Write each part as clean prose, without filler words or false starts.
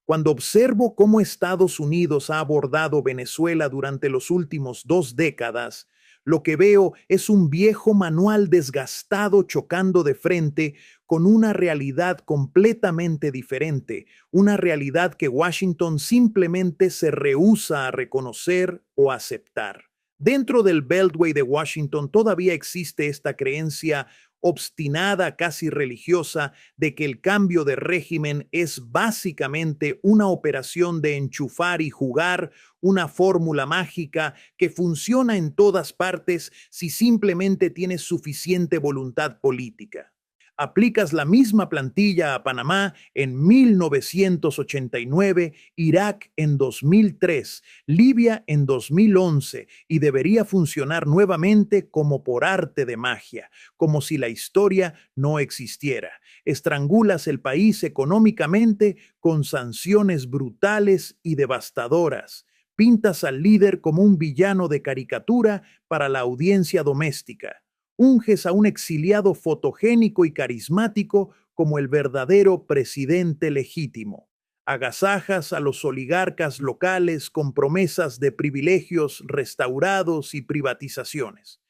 Cuando observo cómo Estados Unidos ha abordado Venezuela durante los últimos 2 décadas, lo que veo es un viejo manual desgastado chocando de frente con una realidad completamente diferente, una realidad que Washington simplemente se rehúsa a reconocer o aceptar. Dentro del Beltway de Washington todavía existe esta creencia obstinada, casi religiosa, de que el cambio de régimen es básicamente una operación de enchufar y jugar, una fórmula mágica que funciona en todas partes si simplemente tienes suficiente voluntad política. Aplicas la misma plantilla a Panamá en 1989, Irak en 2003, Libia en 2011 y debería funcionar nuevamente como por arte de magia, como si la historia no existiera. Estrangulas el país económicamente con sanciones brutales y devastadoras. Pintas al líder como un villano de caricatura para la audiencia doméstica. Unges a un exiliado fotogénico y carismático como el verdadero presidente legítimo. Agasajas a los oligarcas locales con promesas de privilegios restaurados y privatizaciones.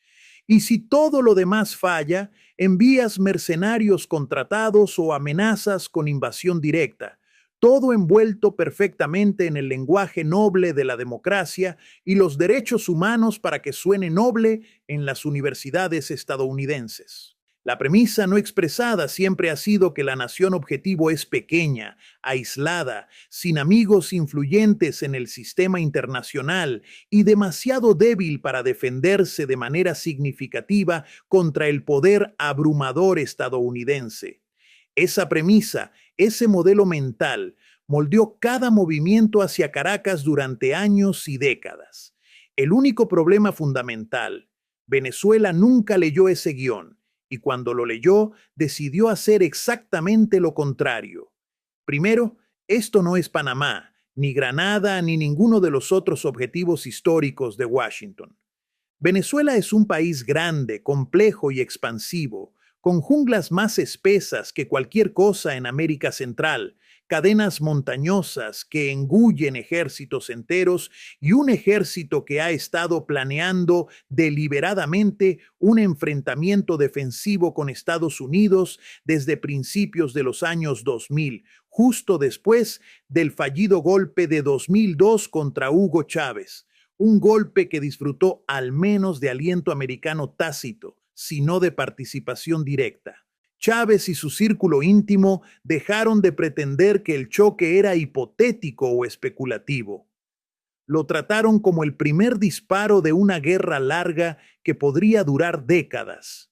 Y si todo lo demás falla, envías mercenarios contratados o amenazas con invasión directa, todo envuelto perfectamente en el lenguaje noble de la democracia y los derechos humanos para que suene noble en las universidades estadounidenses. La premisa no expresada siempre ha sido que la nación objetivo es pequeña, aislada, sin amigos influyentes en el sistema internacional y demasiado débil para defenderse de manera significativa contra el poder abrumador estadounidense. Esa premisa, ese modelo mental, moldeó cada movimiento hacia Caracas durante años y décadas. El único problema fundamental, Venezuela nunca leyó ese guión y cuando lo leyó decidió hacer exactamente lo contrario. Primero, esto no es Panamá, ni Granada, ni ninguno de los otros objetivos históricos de Washington. Venezuela es un país grande, complejo y expansivo, con junglas más espesas que cualquier cosa en América Central, cadenas montañosas que engullen ejércitos enteros y un ejército que ha estado planeando deliberadamente un enfrentamiento defensivo con Estados Unidos desde principios de los años 2000, justo después del fallido golpe de 2002 contra Hugo Chávez. Un golpe que disfrutó al menos de aliento americano tácito, sino de participación directa. Chávez y su círculo íntimo dejaron de pretender que el choque era hipotético o especulativo. Lo trataron como el primer disparo de una guerra larga que podría durar décadas.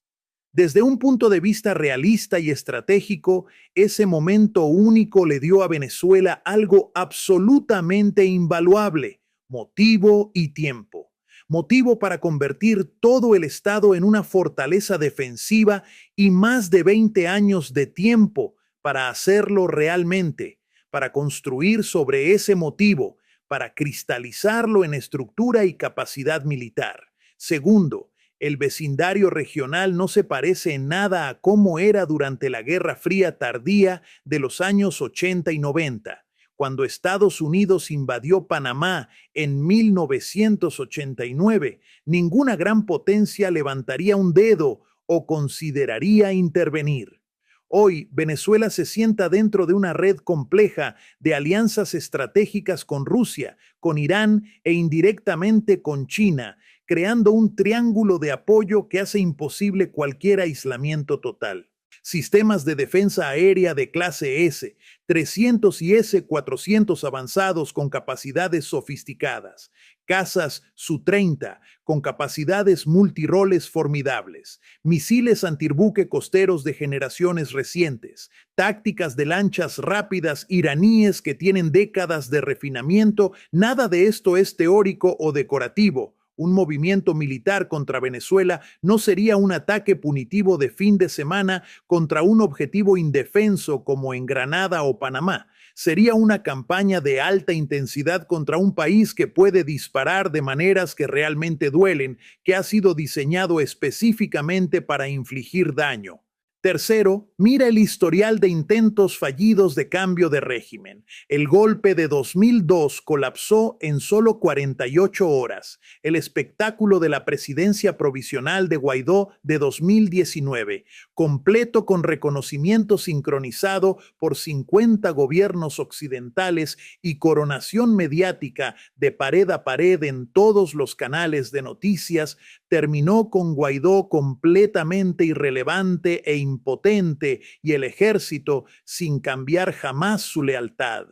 Desde un punto de vista realista y estratégico, ese momento único le dio a Venezuela algo absolutamente invaluable: motivo y tiempo. Motivo para convertir todo el Estado en una fortaleza defensiva y más de 20 años de tiempo para hacerlo realmente, para construir sobre ese motivo, para cristalizarlo en estructura y capacidad militar. Segundo, el vecindario regional no se parece en nada a cómo era durante la Guerra Fría tardía de los años 80 y 90, cuando Estados Unidos invadió Panamá en 1989. Ninguna gran potencia levantaría un dedo o consideraría intervenir. Hoy, Venezuela se sienta dentro de una red compleja de alianzas estratégicas con Rusia, con Irán e indirectamente con China, creando un triángulo de apoyo que hace imposible cualquier aislamiento total. Sistemas de defensa aérea de clase S-300 y S-400 avanzados con capacidades sofisticadas, cazas Su-30 con capacidades multiroles formidables, misiles antibuque costeros de generaciones recientes, tácticas de lanchas rápidas iraníes que tienen décadas de refinamiento. Nada de esto es teórico o decorativo. Un movimiento militar contra Venezuela no sería un ataque punitivo de fin de semana contra un objetivo indefenso como en Granada o Panamá. Sería una campaña de alta intensidad contra un país que puede disparar de maneras que realmente duelen, que ha sido diseñado específicamente para infligir daño. Tercero, mira el historial de intentos fallidos de cambio de régimen. El golpe de 2002 colapsó en solo 48 horas. El espectáculo de la presidencia provisional de Guaidó de 2019, completo con reconocimiento sincronizado por 50 gobiernos occidentales y coronación mediática de pared a pared en todos los canales de noticias, terminó con Guaidó completamente irrelevante e impotente y el ejército sin cambiar jamás su lealtad.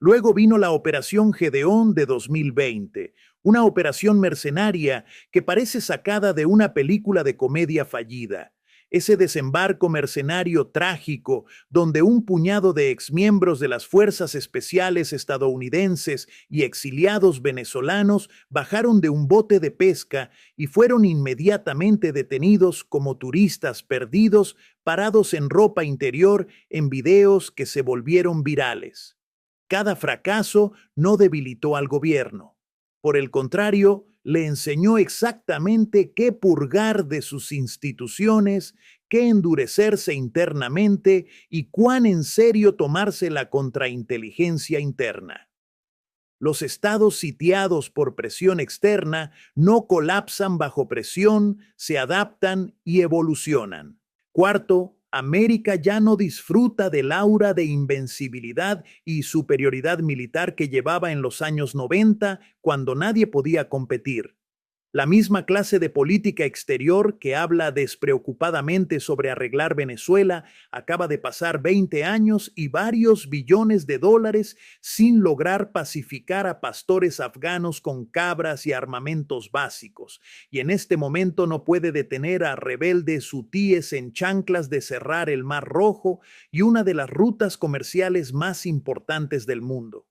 Luego vino la Operación Gedeón de 2020, una operación mercenaria que parece sacada de una película de comedia fallida. Ese desembarco mercenario trágico donde un puñado de exmiembros de las fuerzas especiales estadounidenses y exiliados venezolanos bajaron de un bote de pesca y fueron inmediatamente detenidos como turistas perdidos, parados en ropa interior en videos que se volvieron virales. Cada fracaso no debilitó al gobierno. Por el contrario, le enseñó exactamente qué purgar de sus instituciones, qué endurecerse internamente y cuán en serio tomarse la contrainteligencia interna. Los estados sitiados por presión externa no colapsan bajo presión, se adaptan y evolucionan. Cuarto, América ya no disfruta del aura de invencibilidad y superioridad militar que llevaba en los años 90, cuando nadie podía competir. La misma clase de política exterior que habla despreocupadamente sobre arreglar Venezuela acaba de pasar 20 años y varios billones de dólares sin lograr pacificar a pastores afganos con cabras y armamentos básicos. Y en este momento no puede detener a rebeldes hutíes en chanclas de cerrar el Mar Rojo y una de las rutas comerciales más importantes del mundo.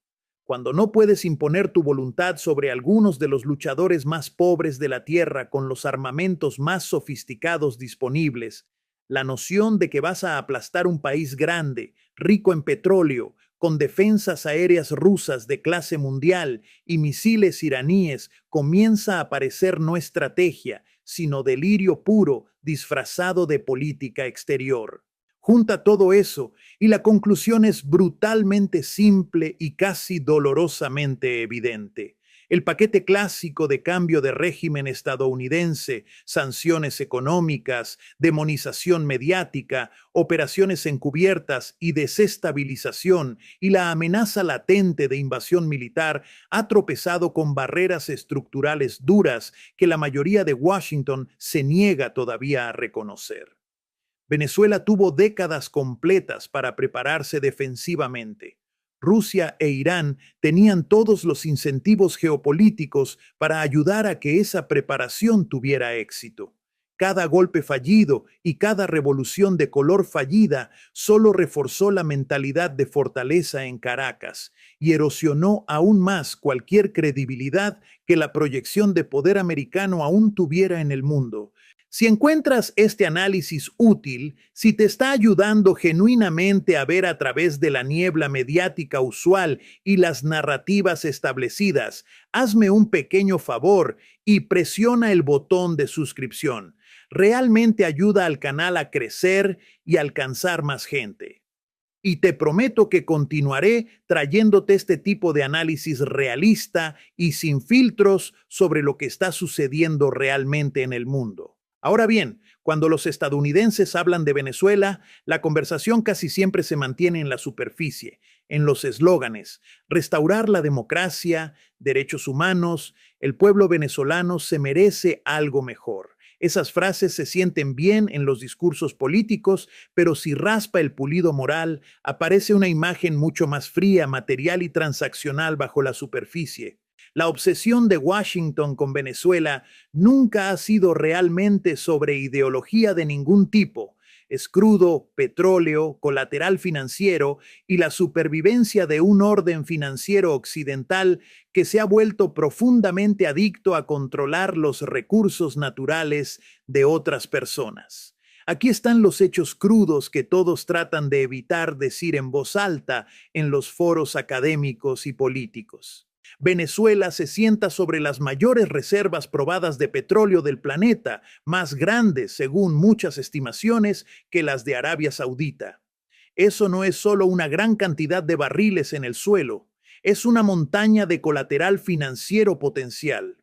Cuando no puedes imponer tu voluntad sobre algunos de los luchadores más pobres de la tierra con los armamentos más sofisticados disponibles, la noción de que vas a aplastar un país grande, rico en petróleo, con defensas aéreas rusas de clase mundial y misiles iraníes comienza a parecer no estrategia, sino delirio puro disfrazado de política exterior. Junta todo eso y la conclusión es brutalmente simple y casi dolorosamente evidente. El paquete clásico de cambio de régimen estadounidense, sanciones económicas, demonización mediática, operaciones encubiertas y desestabilización y la amenaza latente de invasión militar ha tropezado con barreras estructurales duras que la mayoría de Washington se niega todavía a reconocer. Venezuela tuvo décadas completas para prepararse defensivamente. Rusia e Irán tenían todos los incentivos geopolíticos para ayudar a que esa preparación tuviera éxito. Cada golpe fallido y cada revolución de color fallida solo reforzó la mentalidad de fortaleza en Caracas y erosionó aún más cualquier credibilidad que la proyección de poder americano aún tuviera en el mundo. Si encuentras este análisis útil, si te está ayudando genuinamente a ver a través de la niebla mediática usual y las narrativas establecidas, hazme un pequeño favor y presiona el botón de suscripción. Realmente ayuda al canal a crecer y alcanzar más gente. Y te prometo que continuaré trayéndote este tipo de análisis realista y sin filtros sobre lo que está sucediendo realmente en el mundo. Ahora bien, cuando los estadounidenses hablan de Venezuela, la conversación casi siempre se mantiene en la superficie, en los eslóganes: restaurar la democracia, derechos humanos, el pueblo venezolano se merece algo mejor. Esas frases se sienten bien en los discursos políticos, pero si raspa el pulido moral, aparece una imagen mucho más fría, material y transaccional bajo la superficie. La obsesión de Washington con Venezuela nunca ha sido realmente sobre ideología de ningún tipo. Es crudo, petróleo, colateral financiero y la supervivencia de un orden financiero occidental que se ha vuelto profundamente adicto a controlar los recursos naturales de otras personas. Aquí están los hechos crudos que todos tratan de evitar decir en voz alta en los foros académicos y políticos. Venezuela se sienta sobre las mayores reservas probadas de petróleo del planeta, más grandes, según muchas estimaciones, que las de Arabia Saudita. Eso no es solo una gran cantidad de barriles en el suelo, es una montaña de colateral financiero potencial.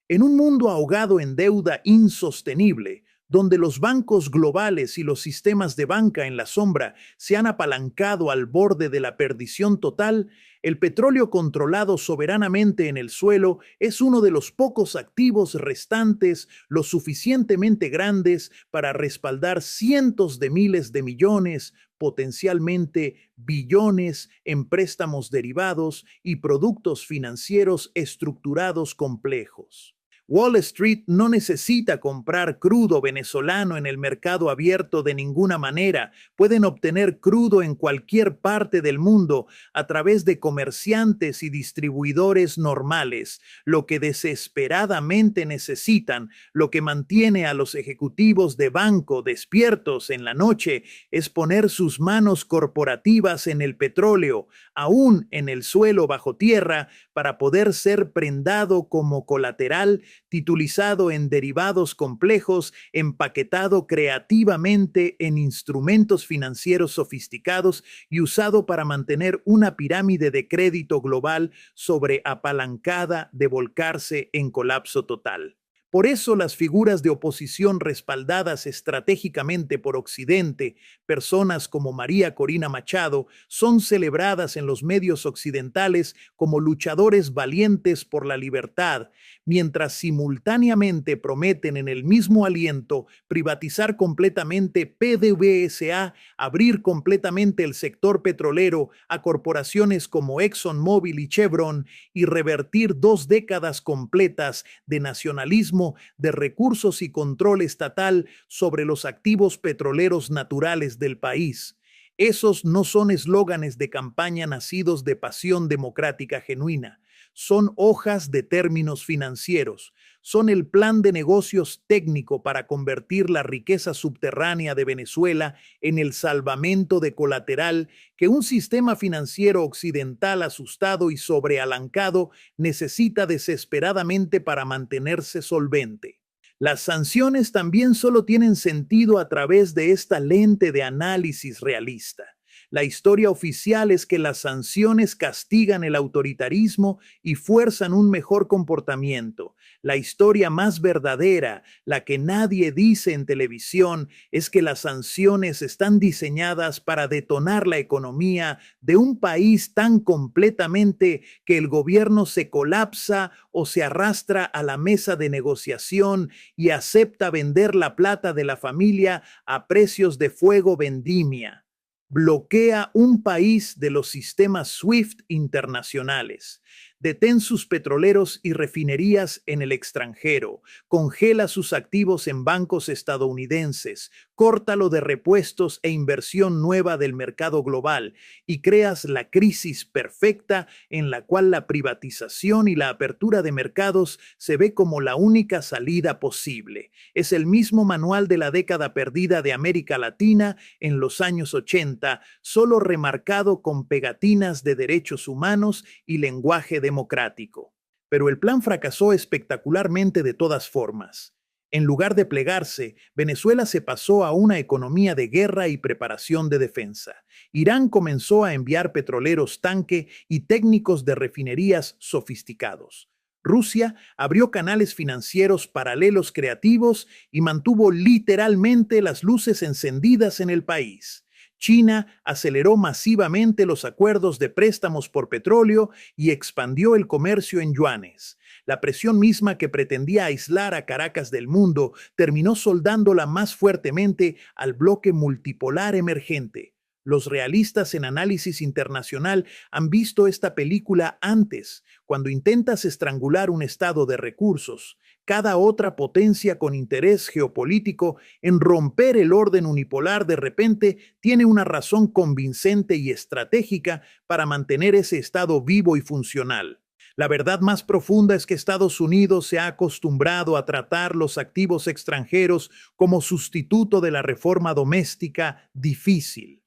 En un mundo ahogado en deuda insostenible, donde los bancos globales y los sistemas de banca en la sombra se han apalancado al borde de la perdición total, el petróleo controlado soberanamente en el suelo es uno de los pocos activos restantes lo suficientemente grandes para respaldar cientos de miles de millones, potencialmente billones en préstamos derivados y productos financieros estructurados complejos. Wall Street no necesita comprar crudo venezolano en el mercado abierto de ninguna manera. Pueden obtener crudo en cualquier parte del mundo a través de comerciantes y distribuidores normales. Lo que desesperadamente necesitan, lo que mantiene a los ejecutivos de banco despiertos en la noche, es poner sus manos corporativas en el petróleo, aún en el suelo bajo tierra, para poder ser prendado como colateral, titulizado en derivados complejos, empaquetado creativamente en instrumentos financieros sofisticados y usado para mantener una pirámide de crédito global sobreapalancada de volcarse en colapso total. Por eso las figuras de oposición respaldadas estratégicamente por Occidente, personas como María Corina Machado, son celebradas en los medios occidentales como luchadores valientes por la libertad, mientras simultáneamente prometen en el mismo aliento privatizar completamente PDVSA, abrir completamente el sector petrolero a corporaciones como ExxonMobil y Chevron y revertir 2 décadas completas de nacionalismo, de recursos y control estatal sobre los activos petroleros naturales del país. Esos no son eslóganes de campaña nacidos de pasión democrática genuina. Son hojas de términos financieros. Son el plan de negocios técnico para convertir la riqueza subterránea de Venezuela en el salvamento de colateral que un sistema financiero occidental asustado y sobrealancado necesita desesperadamente para mantenerse solvente. Las sanciones también solo tienen sentido a través de esta lente de análisis realista. La historia oficial es que las sanciones castigan el autoritarismo y fuerzan un mejor comportamiento. La historia más verdadera, la que nadie dice en televisión, es que las sanciones están diseñadas para detonar la economía de un país tan completamente que el gobierno se colapsa o se arrastra a la mesa de negociación y acepta vender la plata de la familia a precios de fuego vendimia. Bloquea un país de los sistemas SWIFT internacionales. Detén sus petroleros y refinerías en el extranjero. Congela sus activos en bancos estadounidenses. Córtalo de repuestos e inversión nueva del mercado global y creas la crisis perfecta en la cual la privatización y la apertura de mercados se ve como la única salida posible. Es el mismo manual de la década perdida de América Latina en los años 80, solo remarcado con pegatinas de derechos humanos y lenguaje democrático. Pero el plan fracasó espectacularmente de todas formas. En lugar de plegarse, Venezuela se pasó a una economía de guerra y preparación de defensa. Irán comenzó a enviar petroleros tanque y técnicos de refinerías sofisticados. Rusia abrió canales financieros paralelos creativos y mantuvo literalmente las luces encendidas en el país. China aceleró masivamente los acuerdos de préstamos por petróleo y expandió el comercio en yuanes. La presión misma que pretendía aislar a Caracas del mundo terminó soldándola más fuertemente al bloque multipolar emergente. Los realistas en análisis internacional han visto esta película antes, cuando intentas estrangular un estado de recursos. Cada otra potencia con interés geopolítico en romper el orden unipolar de repente tiene una razón convincente y estratégica para mantener ese estado vivo y funcional. La verdad más profunda es que Estados Unidos se ha acostumbrado a tratar los activos extranjeros como sustituto de la reforma doméstica difícil.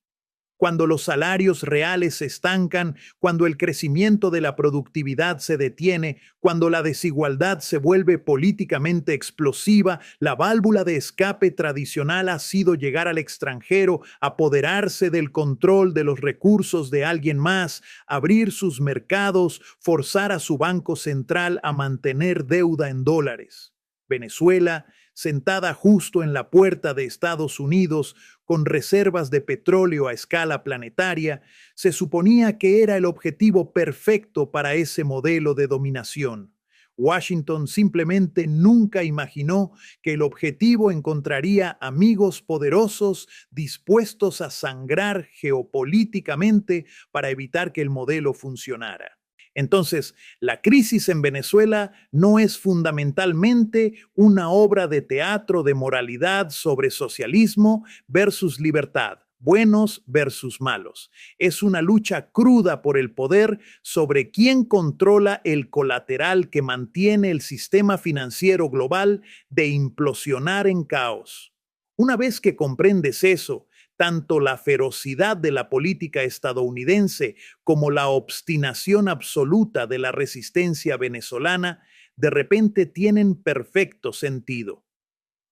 cuando los salarios reales se estancan, cuando el crecimiento de la productividad se detiene, cuando la desigualdad se vuelve políticamente explosiva, la válvula de escape tradicional ha sido llegar al extranjero, apoderarse del control de los recursos de alguien más, abrir sus mercados, forzar a su banco central a mantener deuda en dólares. Venezuela, sentada justo en la puerta de Estados Unidos, con reservas de petróleo a escala planetaria, se suponía que era el objetivo perfecto para ese modelo de dominación. Washington simplemente nunca imaginó que el objetivo encontraría amigos poderosos dispuestos a sangrar geopolíticamente para evitar que el modelo funcionara. Entonces, la crisis en Venezuela no es fundamentalmente una obra de teatro de moralidad sobre socialismo versus libertad, buenos versus malos. Es una lucha cruda por el poder sobre quién controla el colateral que mantiene el sistema financiero global de implosionar en caos. Una vez que comprendes eso, tanto la ferocidad de la política estadounidense como la obstinación absoluta de la resistencia venezolana, de repente tienen perfecto sentido.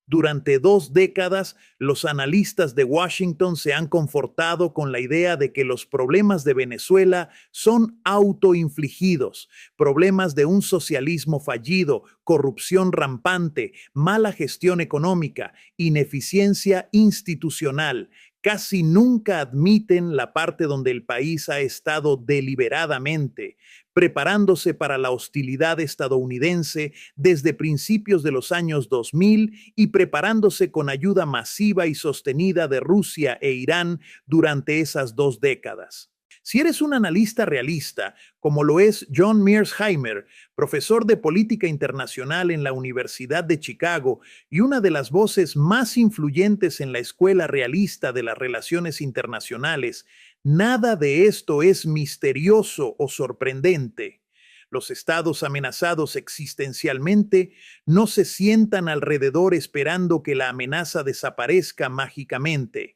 Durante 2 décadas, los analistas de Washington se han confortado con la idea de que los problemas de Venezuela son autoinfligidos, problemas de un socialismo fallido, corrupción rampante, mala gestión económica, ineficiencia institucional. Casi nunca admiten la parte donde el país ha estado deliberadamente preparándose para la hostilidad estadounidense desde principios de los años 2000 y preparándose con ayuda masiva y sostenida de Rusia e Irán durante esas 2 décadas. Si eres un analista realista, como lo es John Mearsheimer, profesor de política internacional en la Universidad de Chicago y una de las voces más influyentes en la escuela realista de las relaciones internacionales, nada de esto es misterioso o sorprendente. Los estados amenazados existencialmente no se sientan alrededor esperando que la amenaza desaparezca mágicamente.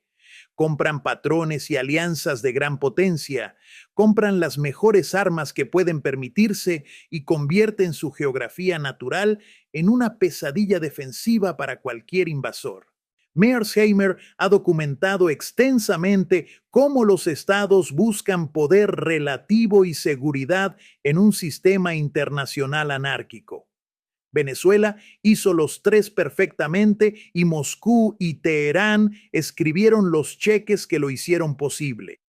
Compran patrones y alianzas de gran potencia, compran las mejores armas que pueden permitirse y convierten su geografía natural en una pesadilla defensiva para cualquier invasor. Mearsheimer ha documentado extensamente cómo los estados buscan poder relativo y seguridad en un sistema internacional anárquico. Venezuela hizo los tres perfectamente y Moscú y Teherán escribieron los cheques que lo hicieron posible.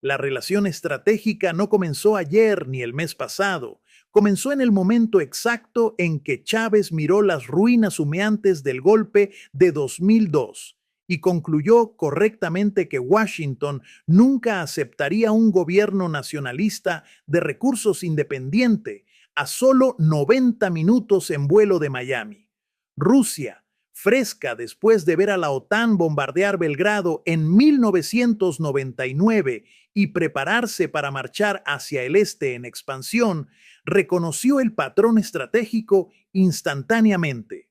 La relación estratégica no comenzó ayer ni el mes pasado. Comenzó en el momento exacto en que Chávez miró las ruinas humeantes del golpe de 2002 y concluyó correctamente que Washington nunca aceptaría un gobierno nacionalista de recursos independiente a solo 90 minutos en vuelo de Miami. Rusia, fresca después de ver a la OTAN bombardear Belgrado en 1999 y prepararse para marchar hacia el este en expansión, reconoció el patrón estratégico instantáneamente.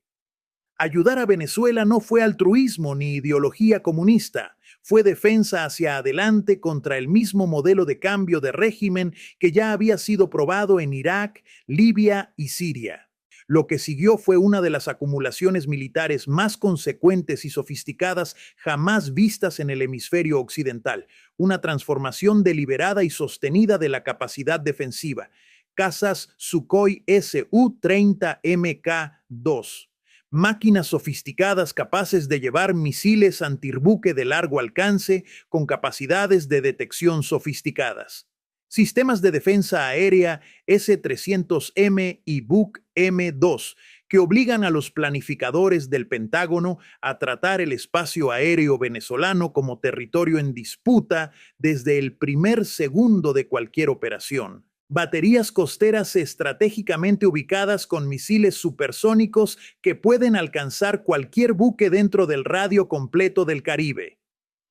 Ayudar a Venezuela no fue altruismo ni ideología comunista, fue defensa hacia adelante contra el mismo modelo de cambio de régimen que ya había sido probado en Irak, Libia y Siria. Lo que siguió fue una de las acumulaciones militares más consecuentes y sofisticadas jamás vistas en el hemisferio occidental, una transformación deliberada y sostenida de la capacidad defensiva. Cazas Sukhoi Su-30 Mk-2. Máquinas sofisticadas capaces de llevar misiles antirbuque de largo alcance con capacidades de detección sofisticadas. Sistemas de defensa aérea S-300M y Buk M2 que obligan a los planificadores del Pentágono a tratar el espacio aéreo venezolano como territorio en disputa desde el primer segundo de cualquier operación. Baterías costeras estratégicamente ubicadas con misiles supersónicos que pueden alcanzar cualquier buque dentro del radio completo del Caribe.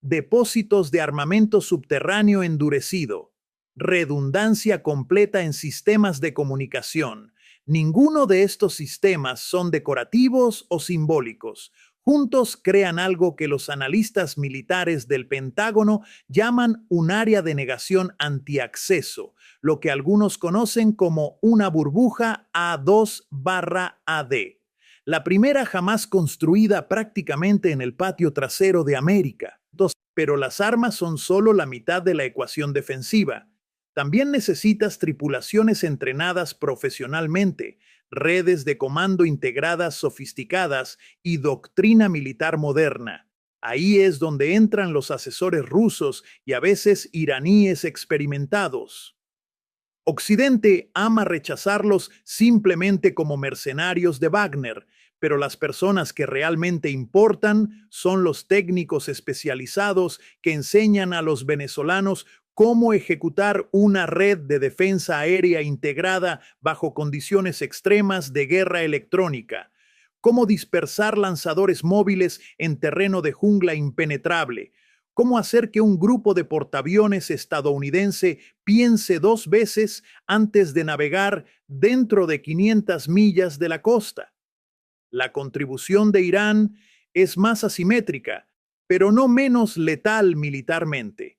Depósitos de armamento subterráneo endurecido. Redundancia completa en sistemas de comunicación. Ninguno de estos sistemas son decorativos o simbólicos. Juntos crean algo que los analistas militares del Pentágono llaman un área de negación antiacceso, lo que algunos conocen como una burbuja A2/AD. La primera jamás construida prácticamente en el patio trasero de América. Pero las armas son solo la mitad de la ecuación defensiva. También necesitas tripulaciones entrenadas profesionalmente, redes de comando integradas sofisticadas y doctrina militar moderna. Ahí es donde entran los asesores rusos y a veces iraníes experimentados. Occidente ama rechazarlos simplemente como mercenarios de Wagner, pero las personas que realmente importan son los técnicos especializados que enseñan a los venezolanos cómo ejecutar una red de defensa aérea integrada bajo condiciones extremas de guerra electrónica, cómo dispersar lanzadores móviles en terreno de jungla impenetrable, cómo hacer que un grupo de portaaviones estadounidense piense dos veces antes de navegar dentro de 500 millas de la costa. La contribución de Irán es más asimétrica, pero no menos letal militarmente.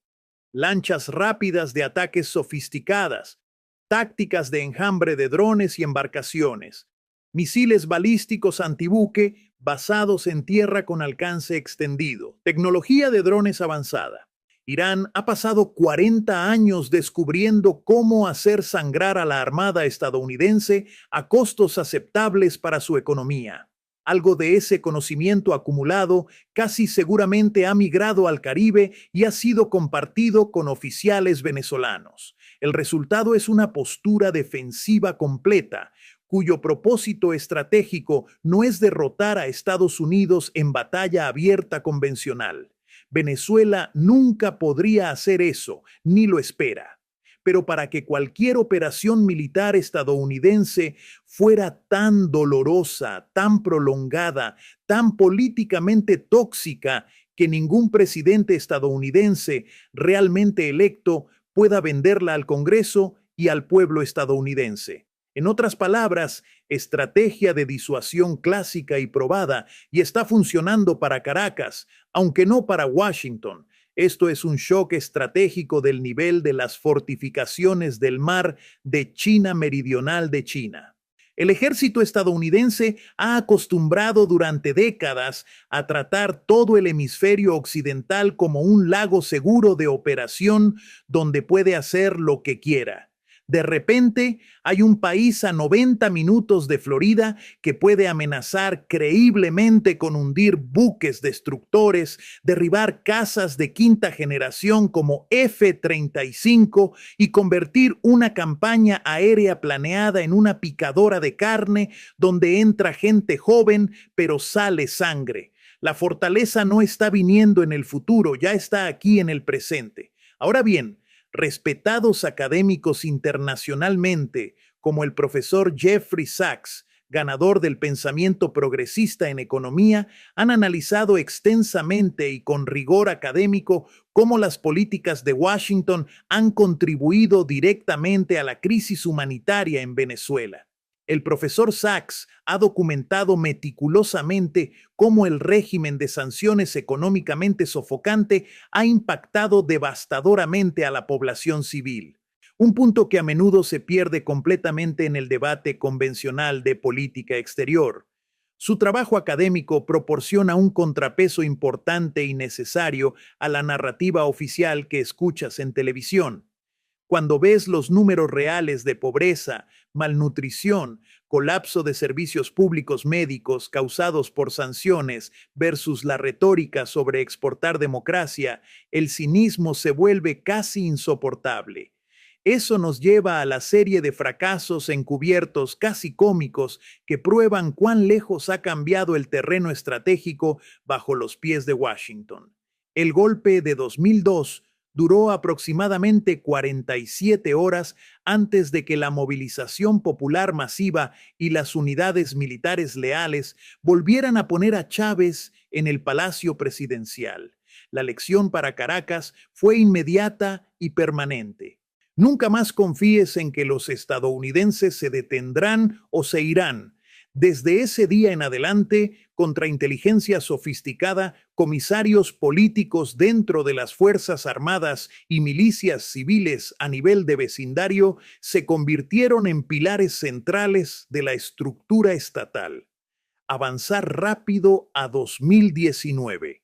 Lanchas rápidas de ataques sofisticadas, tácticas de enjambre de drones y embarcaciones, misiles balísticos antibuque basados en tierra con alcance extendido, tecnología de drones avanzada. Irán ha pasado 40 años descubriendo cómo hacer sangrar a la Armada estadounidense a costos aceptables para su economía. Algo de ese conocimiento acumulado casi seguramente ha migrado al Caribe y ha sido compartido con oficiales venezolanos. El resultado es una postura defensiva completa, cuyo propósito estratégico no es derrotar a Estados Unidos en batalla abierta convencional. Venezuela nunca podría hacer eso, ni lo espera. Pero para que cualquier operación militar estadounidense fuera tan dolorosa, tan prolongada, tan políticamente tóxica, que ningún presidente estadounidense realmente electo pueda venderla al Congreso y al pueblo estadounidense. En otras palabras, estrategia de disuasión clásica y probada, y está funcionando para Caracas, aunque no para Washington. Esto es un shock estratégico del nivel de las fortificaciones del mar de China meridional de China. El ejército estadounidense ha acostumbrado durante décadas a tratar todo el hemisferio occidental como un lago seguro de operación donde puede hacer lo que quiera. De repente, hay un país a 90 minutos de Florida que puede amenazar creíblemente con hundir buques destructores, derribar casas de quinta generación como F-35 y convertir una campaña aérea planeada en una picadora de carne donde entra gente joven pero sale sangre. La fortaleza no está viniendo en el futuro, ya está aquí en el presente. Ahora bien, respetados académicos internacionalmente, como el profesor Jeffrey Sachs, ganador del pensamiento progresista en economía, han analizado extensamente y con rigor académico cómo las políticas de Washington han contribuido directamente a la crisis humanitaria en Venezuela. El profesor Sachs ha documentado meticulosamente cómo el régimen de sanciones económicamente sofocante ha impactado devastadoramente a la población civil, un punto que a menudo se pierde completamente en el debate convencional de política exterior. Su trabajo académico proporciona un contrapeso importante y necesario a la narrativa oficial que escuchas en televisión. Cuando ves los números reales de pobreza, malnutrición, colapso de servicios públicos médicos causados por sanciones versus la retórica sobre exportar democracia, el cinismo se vuelve casi insoportable. Eso nos lleva a la serie de fracasos encubiertos casi cómicos que prueban cuán lejos ha cambiado el terreno estratégico bajo los pies de Washington. El golpe de 2002 duró aproximadamente 47 horas antes de que la movilización popular masiva y las unidades militares leales volvieran a poner a Chávez en el Palacio Presidencial. La lección para Caracas fue inmediata y permanente. Nunca más confíes en que los estadounidenses se detendrán o se irán. Desde ese día en adelante, contrainteligencia sofisticada, comisarios políticos dentro de las Fuerzas Armadas y milicias civiles a nivel de vecindario se convirtieron en pilares centrales de la estructura estatal. Avanzar rápido a 2019.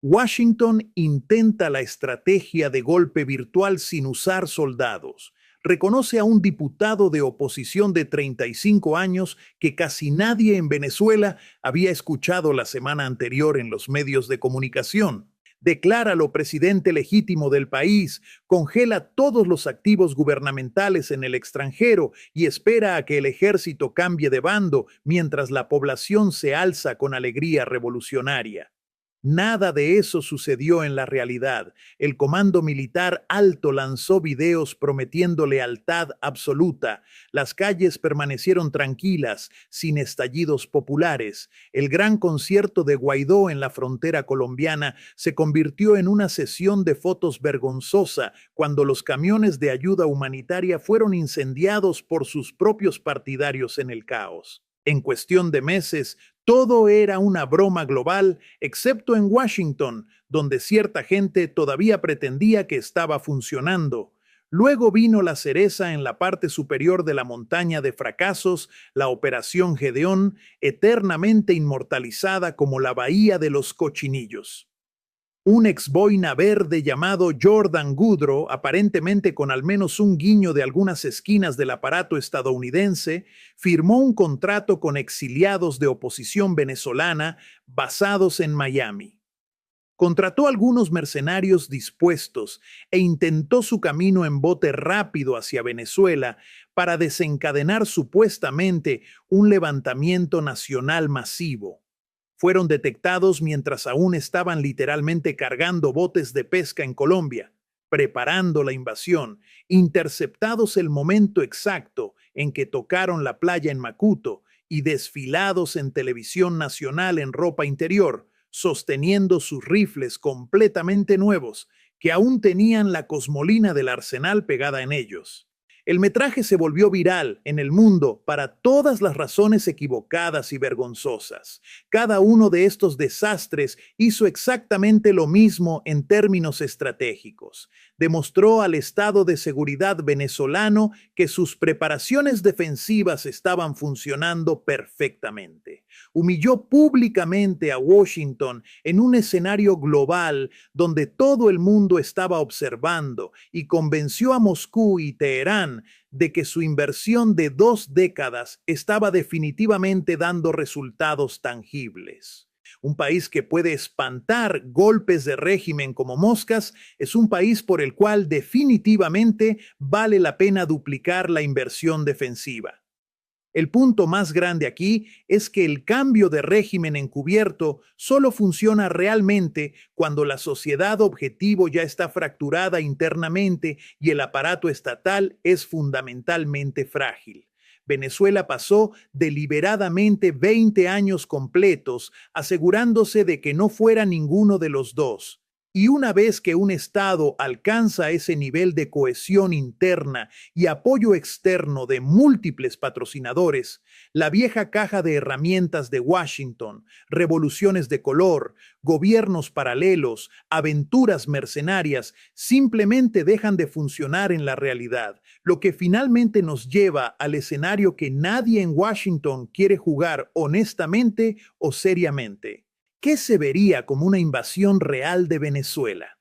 Washington intenta la estrategia de golpe virtual sin usar soldados. Reconoce a un diputado de oposición de 35 años que casi nadie en Venezuela había escuchado la semana anterior en los medios de comunicación. Decláralo presidente legítimo del país, congela todos los activos gubernamentales en el extranjero y espera a que el ejército cambie de bando mientras la población se alza con alegría revolucionaria. Nada de eso sucedió en la realidad. El Comando Militar Alto lanzó videos prometiendo lealtad absoluta. Las calles permanecieron tranquilas, sin estallidos populares. El gran concierto de Guaidó en la frontera colombiana se convirtió en una sesión de fotos vergonzosa cuando los camiones de ayuda humanitaria fueron incendiados por sus propios partidarios en el caos. En cuestión de meses, todo era una broma global, excepto en Washington, donde cierta gente todavía pretendía que estaba funcionando. Luego vino la cereza en la parte superior de la montaña de fracasos, la Operación Gedeón, eternamente inmortalizada como la Bahía de los Cochinillos. Un exboina verde llamado Jordan Goodrow, aparentemente con al menos un guiño de algunas esquinas del aparato estadounidense, firmó un contrato con exiliados de oposición venezolana basados en Miami. Contrató a algunos mercenarios dispuestos e intentó su camino en bote rápido hacia Venezuela para desencadenar supuestamente un levantamiento nacional masivo. Fueron detectados mientras aún estaban literalmente cargando botes de pesca en Colombia, preparando la invasión, interceptados el momento exacto en que tocaron la playa en Macuto y desfilados en televisión nacional en ropa interior, sosteniendo sus rifles completamente nuevos, que aún tenían la cosmolina del arsenal pegada en ellos. El metraje se volvió viral en el mundo para todas las razones equivocadas y vergonzosas. Cada uno de estos desastres hizo exactamente lo mismo en términos estratégicos. Demostró al Estado de Seguridad venezolano que sus preparaciones defensivas estaban funcionando perfectamente. Humilló públicamente a Washington en un escenario global donde todo el mundo estaba observando y convenció a Moscú y Teherán de que su inversión de 2 décadas estaba definitivamente dando resultados tangibles. Un país que puede espantar golpes de régimen como moscas es un país por el cual definitivamente vale la pena duplicar la inversión defensiva. El punto más grande aquí es que el cambio de régimen encubierto solo funciona realmente cuando la sociedad objetivo ya está fracturada internamente y el aparato estatal es fundamentalmente frágil. Venezuela pasó deliberadamente 20 años completos asegurándose de que no fuera ninguno de los dos. Y una vez que un Estado alcanza ese nivel de cohesión interna y apoyo externo de múltiples patrocinadores, la vieja caja de herramientas de Washington, revoluciones de color, gobiernos paralelos, aventuras mercenarias, simplemente dejan de funcionar en la realidad, lo que finalmente nos lleva al escenario que nadie en Washington quiere jugar honestamente o seriamente. ¿Qué se vería como una invasión real de Venezuela?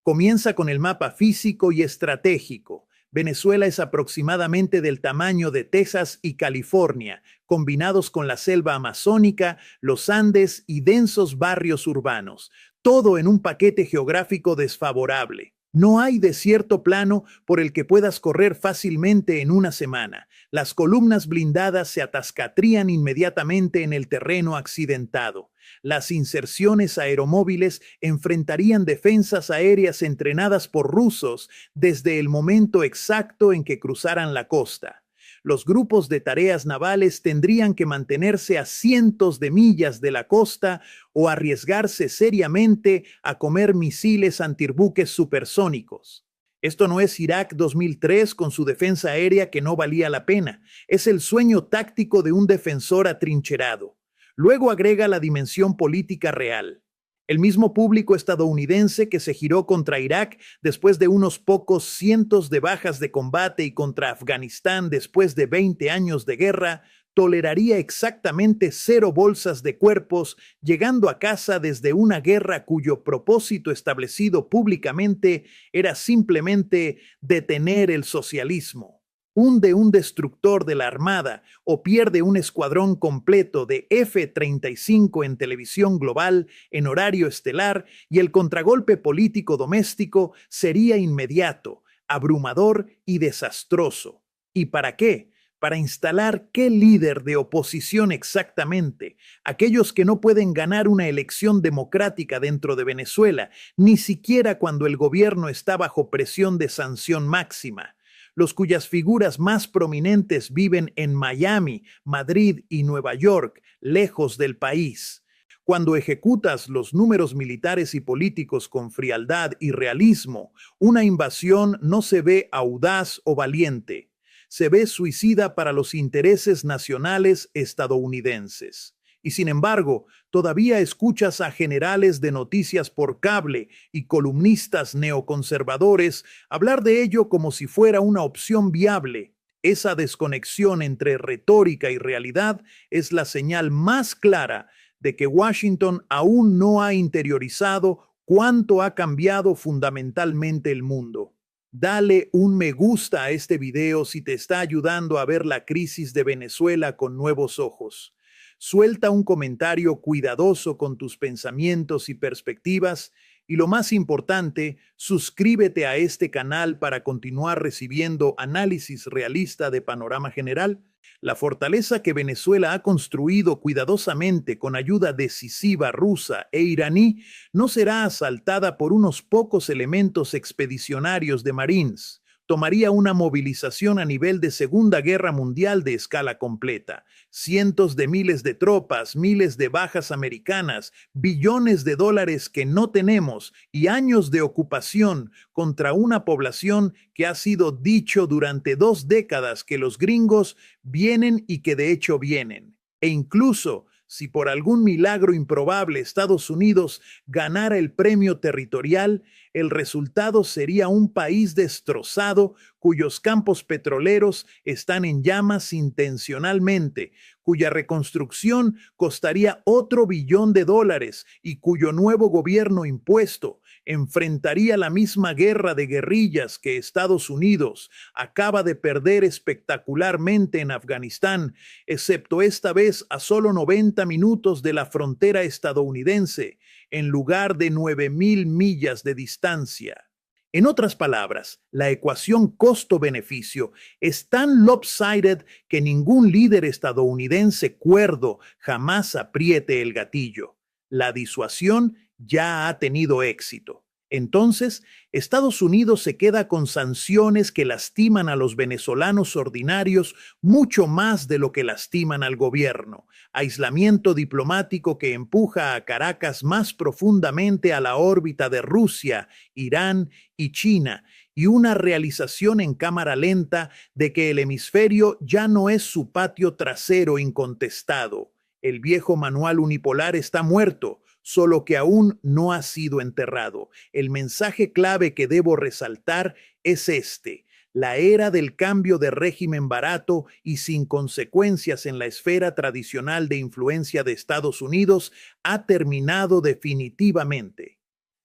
Comienza con el mapa físico y estratégico. Venezuela es aproximadamente del tamaño de Texas y California, combinados con la selva amazónica, los Andes y densos barrios urbanos, todo en un paquete geográfico desfavorable. No hay desierto plano por el que puedas correr fácilmente en una semana. Las columnas blindadas se atascarían inmediatamente en el terreno accidentado. Las inserciones aeromóviles enfrentarían defensas aéreas entrenadas por rusos desde el momento exacto en que cruzaran la costa. Los grupos de tareas navales tendrían que mantenerse a cientos de millas de la costa o arriesgarse seriamente a comer misiles antibuques supersónicos. Esto no es Irak 2003 con su defensa aérea que no valía la pena. Es el sueño táctico de un defensor atrincherado. Luego agrega la dimensión política real. El mismo público estadounidense que se giró contra Irak después de unos pocos cientos de bajas de combate y contra Afganistán después de 20 años de guerra, toleraría exactamente 0 bolsas de cuerpos llegando a casa desde una guerra cuyo propósito establecido públicamente era simplemente detener el socialismo. Hunde un destructor de la Armada o pierde un escuadrón completo de F-35 en televisión global en horario estelar y el contragolpe político doméstico sería inmediato, abrumador y desastroso. ¿Y para qué? Para instalar qué líder de oposición exactamente, aquellos que no pueden ganar una elección democrática dentro de Venezuela, ni siquiera cuando el gobierno está bajo presión de sanción máxima, los cuyas figuras más prominentes viven en Miami, Madrid y Nueva York, lejos del país. Cuando ejecutas los números militares y políticos con frialdad y realismo, una invasión no se ve audaz o valiente, se ve suicida para los intereses nacionales estadounidenses. Y sin embargo, todavía escuchas a generales de noticias por cable y columnistas neoconservadores hablar de ello como si fuera una opción viable. Esa desconexión entre retórica y realidad es la señal más clara de que Washington aún no ha interiorizado cuánto ha cambiado fundamentalmente el mundo. Dale un me gusta a este video si te está ayudando a ver la crisis de Venezuela con nuevos ojos. Suelta un comentario cuidadoso con tus pensamientos y perspectivas y lo más importante, suscríbete a este canal para continuar recibiendo análisis realista de panorama general. La fortaleza que Venezuela ha construido cuidadosamente con ayuda decisiva rusa e iraní no será asaltada por unos pocos elementos expedicionarios de Marines. Tomaría una movilización a nivel de Segunda Guerra Mundial de escala completa. Cientos de miles de tropas, miles de bajas americanas, billones de dólares que no tenemos y años de ocupación contra una población que ha sido dicho durante 2 décadas que los gringos vienen y que de hecho vienen. E incluso, si por algún milagro improbable Estados Unidos ganara el premio territorial, el resultado sería un país destrozado cuyos campos petroleros están en llamas intencionalmente, cuya reconstrucción costaría otro billón de dólares y cuyo nuevo gobierno impuesto enfrentaría la misma guerra de guerrillas que Estados Unidos acaba de perder espectacularmente en Afganistán, excepto esta vez a solo 90 minutos de la frontera estadounidense, en lugar de 9.000 millas de distancia. En otras palabras, la ecuación costo-beneficio es tan lopsided que ningún líder estadounidense cuerdo jamás apriete el gatillo. La disuasión ya ha tenido éxito. Entonces, Estados Unidos se queda con sanciones que lastiman a los venezolanos ordinarios mucho más de lo que lastiman al gobierno, aislamiento diplomático que empuja a Caracas más profundamente a la órbita de Rusia, Irán y China, y una realización en cámara lenta de que el hemisferio ya no es su patio trasero incontestado. El viejo manual unipolar está muerto, solo que aún no ha sido enterrado. El mensaje clave que debo resaltar es este: la era del cambio de régimen barato y sin consecuencias en la esfera tradicional de influencia de Estados Unidos ha terminado definitivamente.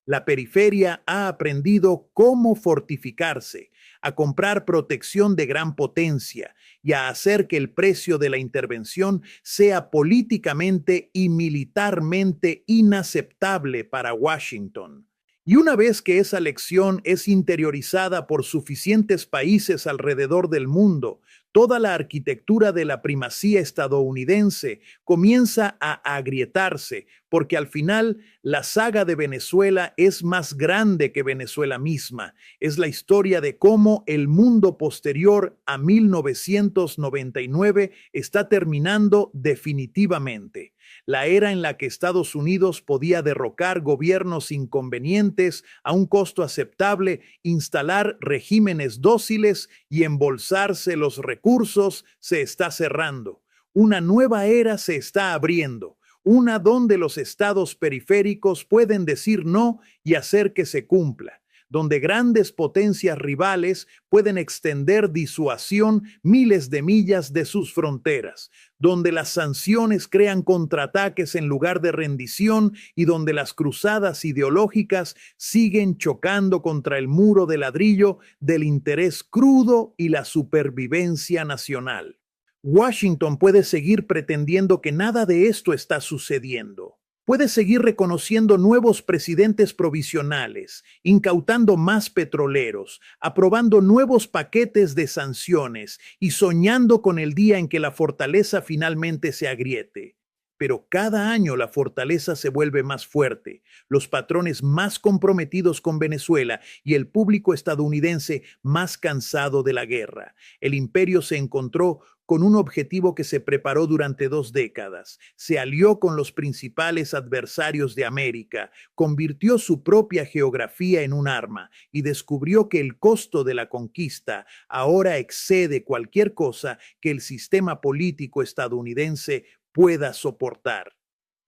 La periferia ha aprendido cómo fortificarse, a comprar protección de gran potencia y a hacer que el precio de la intervención sea políticamente y militarmente inaceptable para Washington. Y una vez que esa lección es interiorizada por suficientes países alrededor del mundo, Toda la arquitectura de la primacía estadounidense comienza a agrietarse, porque al final la saga de Venezuela es más grande que Venezuela misma. Es la historia de cómo el mundo posterior a 1999 está terminando definitivamente. La era en la que Estados Unidos podía derrocar gobiernos inconvenientes a un costo aceptable, instalar regímenes dóciles y embolsarse los recursos se está cerrando. Una nueva era se está abriendo, una donde los estados periféricos pueden decir no y hacer que se cumpla, donde grandes potencias rivales pueden extender disuasión miles de millas de sus fronteras, donde las sanciones crean contraataques en lugar de rendición y donde las cruzadas ideológicas siguen chocando contra el muro de ladrillo del interés crudo y la supervivencia nacional. Washington puede seguir pretendiendo que nada de esto está sucediendo. Puede seguir reconociendo nuevos presidentes provisionales, incautando más petroleros, aprobando nuevos paquetes de sanciones y soñando con el día en que la fortaleza finalmente se agriete. Pero cada año la fortaleza se vuelve más fuerte, los patrones más comprometidos con Venezuela y el público estadounidense más cansado de la guerra. El imperio se encontró con un objetivo que se preparó durante 2 décadas. Se alió con los principales adversarios de América, convirtió su propia geografía en un arma y descubrió que el costo de la conquista ahora excede cualquier cosa que el sistema político estadounidense pueda soportar.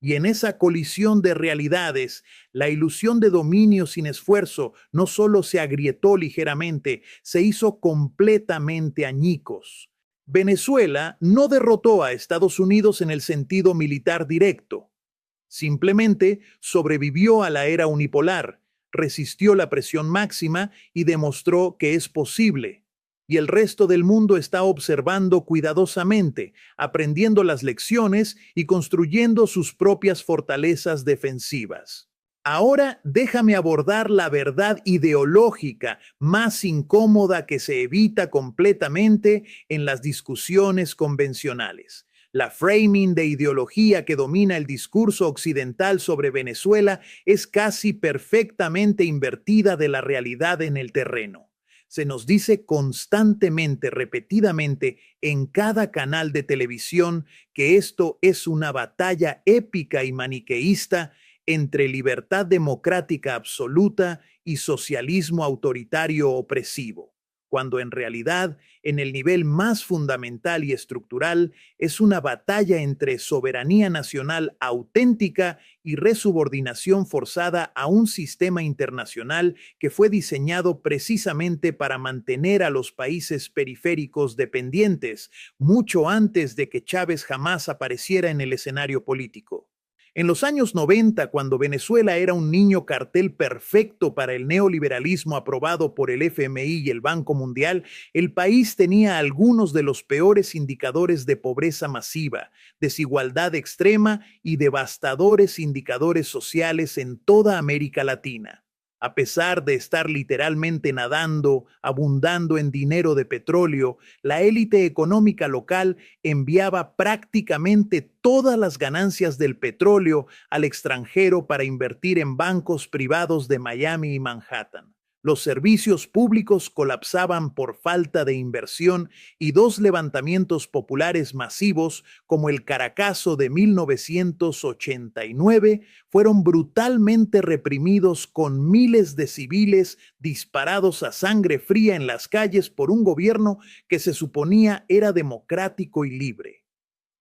Y en esa colisión de realidades, la ilusión de dominio sin esfuerzo no solo se agrietó ligeramente, se hizo completamente añicos. Venezuela no derrotó a Estados Unidos en el sentido militar directo. Simplemente sobrevivió a la era unipolar, resistió la presión máxima y demostró que es posible. Y el resto del mundo está observando cuidadosamente, aprendiendo las lecciones y construyendo sus propias fortalezas defensivas. Ahora déjame abordar la verdad ideológica más incómoda que se evita completamente en las discusiones convencionales. La framing de ideología que domina el discurso occidental sobre Venezuela es casi perfectamente invertida de la realidad en el terreno. Se nos dice constantemente, repetidamente, en cada canal de televisión que esto es una batalla épica y maniqueísta entre libertad democrática absoluta y socialismo autoritario opresivo, cuando en realidad, en el nivel más fundamental y estructural, es una batalla entre soberanía nacional auténtica y resubordinación forzada a un sistema internacional que fue diseñado precisamente para mantener a los países periféricos dependientes, mucho antes de que Chávez jamás apareciera en el escenario político. En los años 90, cuando Venezuela era un niño cartel perfecto para el neoliberalismo aprobado por el FMI y el Banco Mundial, el país tenía algunos de los peores indicadores de pobreza masiva, desigualdad extrema y devastadores indicadores sociales en toda América Latina. A pesar de estar literalmente nadando, abundando en dinero de petróleo, la élite económica local enviaba prácticamente todas las ganancias del petróleo al extranjero para invertir en bancos privados de Miami y Manhattan. Los servicios públicos colapsaban por falta de inversión y 2 levantamientos populares masivos, como el Caracazo de 1989, fueron brutalmente reprimidos con miles de civiles disparados a sangre fría en las calles por un gobierno que se suponía era democrático y libre.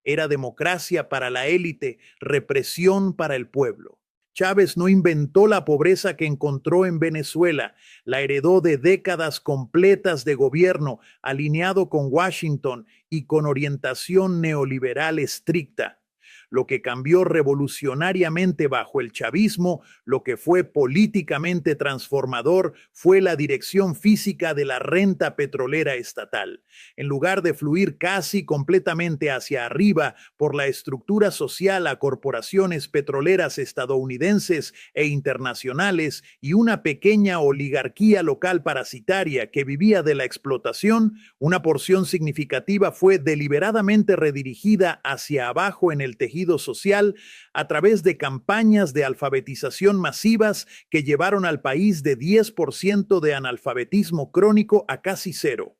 Era democracia para la élite, represión para el pueblo. Chávez no inventó la pobreza que encontró en Venezuela, la heredó de décadas completas de gobierno alineado con Washington y con orientación neoliberal estricta. Lo que cambió revolucionariamente bajo el chavismo, lo que fue políticamente transformador, fue la dirección física de la renta petrolera estatal. En lugar de fluir casi completamente hacia arriba por la estructura social a corporaciones petroleras estadounidenses e internacionales y una pequeña oligarquía local parasitaria que vivía de la explotación, una porción significativa fue deliberadamente redirigida hacia abajo en el tejido social a través de campañas de alfabetización masivas que llevaron al país de 10% de analfabetismo crónico a casi cero.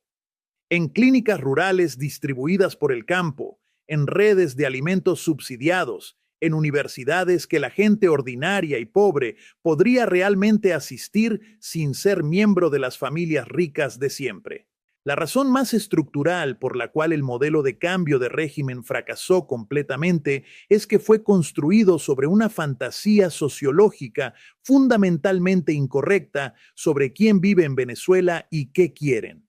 En clínicas rurales distribuidas por el campo, en redes de alimentos subsidiados, en universidades que la gente ordinaria y pobre podría realmente asistir sin ser miembro de las familias ricas de siempre. La razón más estructural por la cual el modelo de cambio de régimen fracasó completamente es que fue construido sobre una fantasía sociológica fundamentalmente incorrecta sobre quién vive en Venezuela y qué quieren.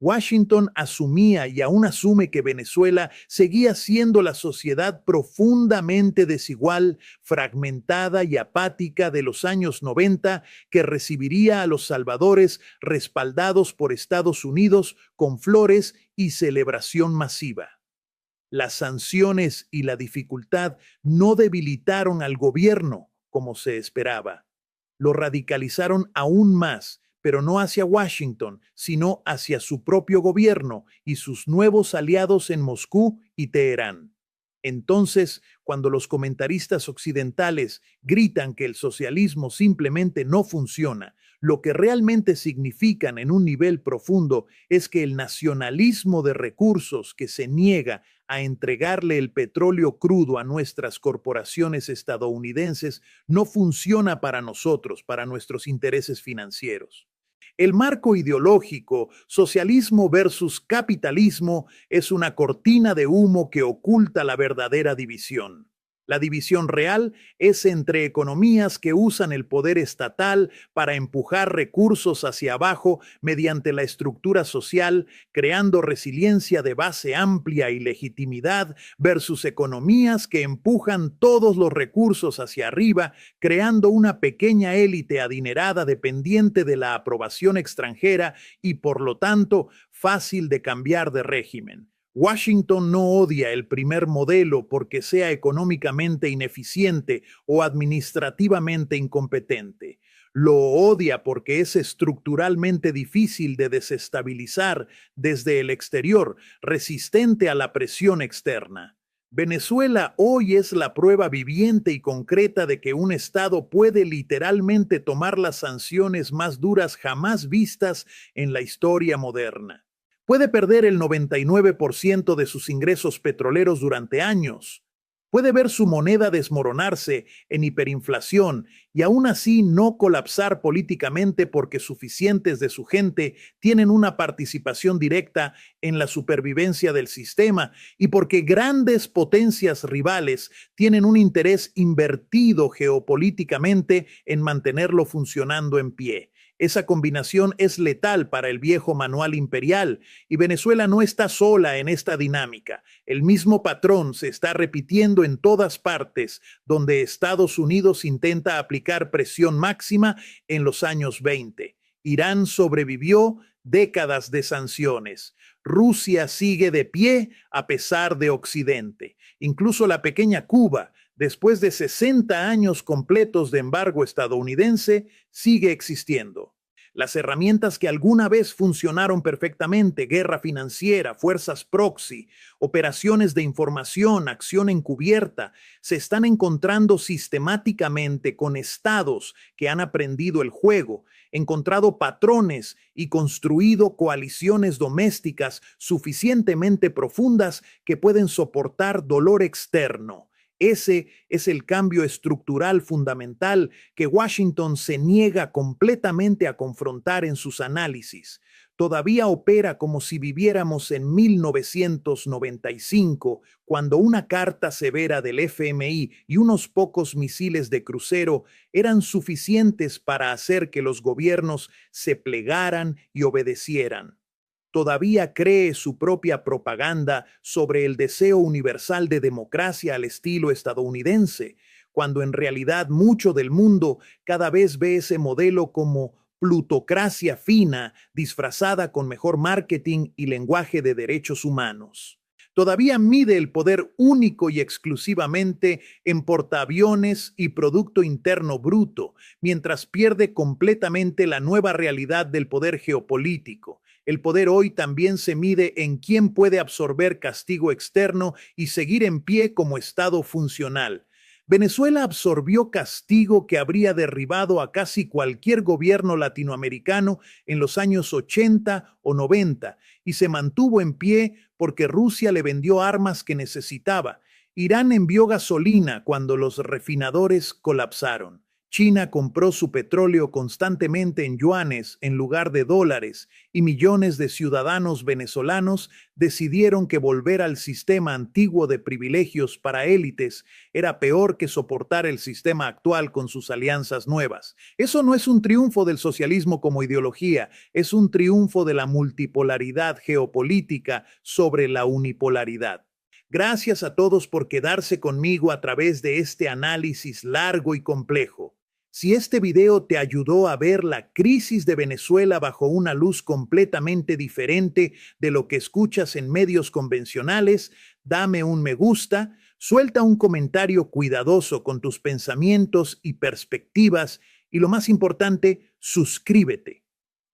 Washington asumía y aún asume que Venezuela seguía siendo la sociedad profundamente desigual, fragmentada y apática de los años 90 que recibiría a los salvadores respaldados por Estados Unidos con flores y celebración masiva. Las sanciones y la dificultad no debilitaron al gobierno como se esperaba. Lo radicalizaron aún más, pero no hacia Washington, sino hacia su propio gobierno y sus nuevos aliados en Moscú y Teherán. Entonces, cuando los comentaristas occidentales gritan que el socialismo simplemente no funciona, lo que realmente significan en un nivel profundo es que el nacionalismo de recursos que se niega a entregarle el petróleo crudo a nuestras corporaciones estadounidenses no funciona para nosotros, para nuestros intereses financieros. El marco ideológico, socialismo versus capitalismo, es una cortina de humo que oculta la verdadera división. La división real es entre economías que usan el poder estatal para empujar recursos hacia abajo mediante la estructura social, creando resiliencia de base amplia y legitimidad, versus economías que empujan todos los recursos hacia arriba, creando una pequeña élite adinerada dependiente de la aprobación extranjera y, por lo tanto, fácil de cambiar de régimen. Washington no odia el primer modelo porque sea económicamente ineficiente o administrativamente incompetente. Lo odia porque es estructuralmente difícil de desestabilizar desde el exterior, resistente a la presión externa. Venezuela hoy es la prueba viviente y concreta de que un Estado puede literalmente tomar las sanciones más duras jamás vistas en la historia moderna. Puede perder el 99% de sus ingresos petroleros durante años. Puede ver su moneda desmoronarse en hiperinflación y aún así no colapsar políticamente porque suficientes de su gente tienen una participación directa en la supervivencia del sistema y porque grandes potencias rivales tienen un interés invertido geopolíticamente en mantenerlo funcionando en pie. Esa combinación es letal para el viejo manual imperial y Venezuela no está sola en esta dinámica. El mismo patrón se está repitiendo en todas partes donde Estados Unidos intenta aplicar presión máxima en los años 20. Irán sobrevivió décadas de sanciones. Rusia sigue de pie a pesar de Occidente. Incluso la pequeña Cuba, después de 60 años completos de embargo estadounidense, sigue existiendo. Las herramientas que alguna vez funcionaron perfectamente, guerra financiera, fuerzas proxy, operaciones de información, acción encubierta, se están encontrando sistemáticamente con estados que han aprendido el juego, encontrado patrones y construido coaliciones domésticas suficientemente profundas que pueden soportar dolor externo. Ese es el cambio estructural fundamental que Washington se niega completamente a confrontar en sus análisis. Todavía opera como si viviéramos en 1995, cuando una carta severa del FMI y unos pocos misiles de crucero eran suficientes para hacer que los gobiernos se plegaran y obedecieran. todavía cree su propia propaganda sobre el deseo universal de democracia al estilo estadounidense, cuando en realidad mucho del mundo cada vez ve ese modelo como plutocracia fina, disfrazada con mejor marketing y lenguaje de derechos humanos. Todavía mide el poder único y exclusivamente en portaaviones y Producto Interno Bruto, mientras pierde completamente la nueva realidad del poder geopolítico. El poder hoy también se mide en quién puede absorber castigo externo y seguir en pie como Estado funcional. Venezuela absorbió castigo que habría derribado a casi cualquier gobierno latinoamericano en los años 80 o 90 y se mantuvo en pie porque Rusia le vendió armas que necesitaba. Irán envió gasolina cuando los refinadores colapsaron. China compró su petróleo constantemente en yuanes en lugar de dólares y millones de ciudadanos venezolanos decidieron que volver al sistema antiguo de privilegios para élites era peor que soportar el sistema actual con sus alianzas nuevas. Eso no es un triunfo del socialismo como ideología, es un triunfo de la multipolaridad geopolítica sobre la unipolaridad. Gracias a todos por quedarse conmigo a través de este análisis largo y complejo. Si este video te ayudó a ver la crisis de Venezuela bajo una luz completamente diferente de lo que escuchas en medios convencionales, dame un me gusta, suelta un comentario cuidadoso con tus pensamientos y perspectivas y lo más importante, suscríbete.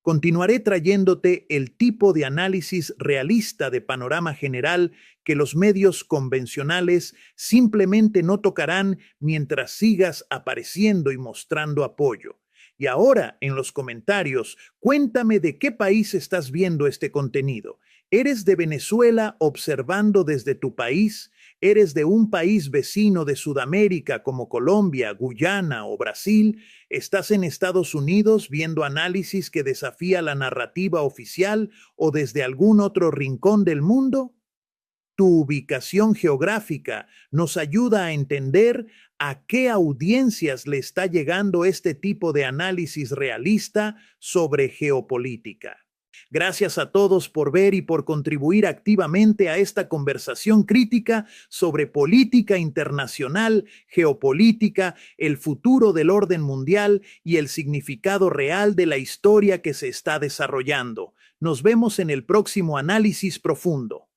Continuaré trayéndote el tipo de análisis realista de panorama general que los medios convencionales simplemente no tocarán mientras sigas apareciendo y mostrando apoyo. Y ahora, en los comentarios, cuéntame de qué país estás viendo este contenido. ¿Eres de Venezuela observando desde tu país? ¿Eres de un país vecino de Sudamérica como Colombia, Guyana o Brasil? ¿Estás en Estados Unidos viendo análisis que desafía la narrativa oficial o desde algún otro rincón del mundo? Tu ubicación geográfica nos ayuda a entender a qué audiencias le está llegando este tipo de análisis realista sobre geopolítica. Gracias a todos por ver y por contribuir activamente a esta conversación crítica sobre política internacional, geopolítica, el futuro del orden mundial y el significado real de la historia que se está desarrollando. Nos vemos en el próximo análisis profundo.